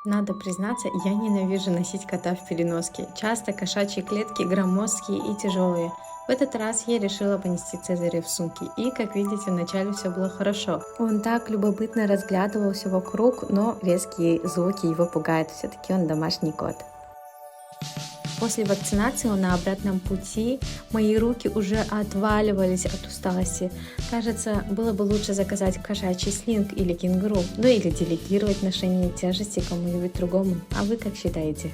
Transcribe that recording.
Надо признаться, я ненавижу носить кота в переноске. Часто кошачьи клетки громоздкие и тяжелые. В этот раз я решила понести Цезаря в сумке, и, как видите, вначале все было хорошо. Он так любопытно разглядывался вокруг, но резкие звуки его пугают, все-таки он домашний кот. После вакцинации на обратном пути мои руки уже отваливались от усталости. Кажется, было бы лучше заказать кошачий слинг или кенгуру, ну или делегировать ношение тяжести кому-нибудь другому. А вы как считаете?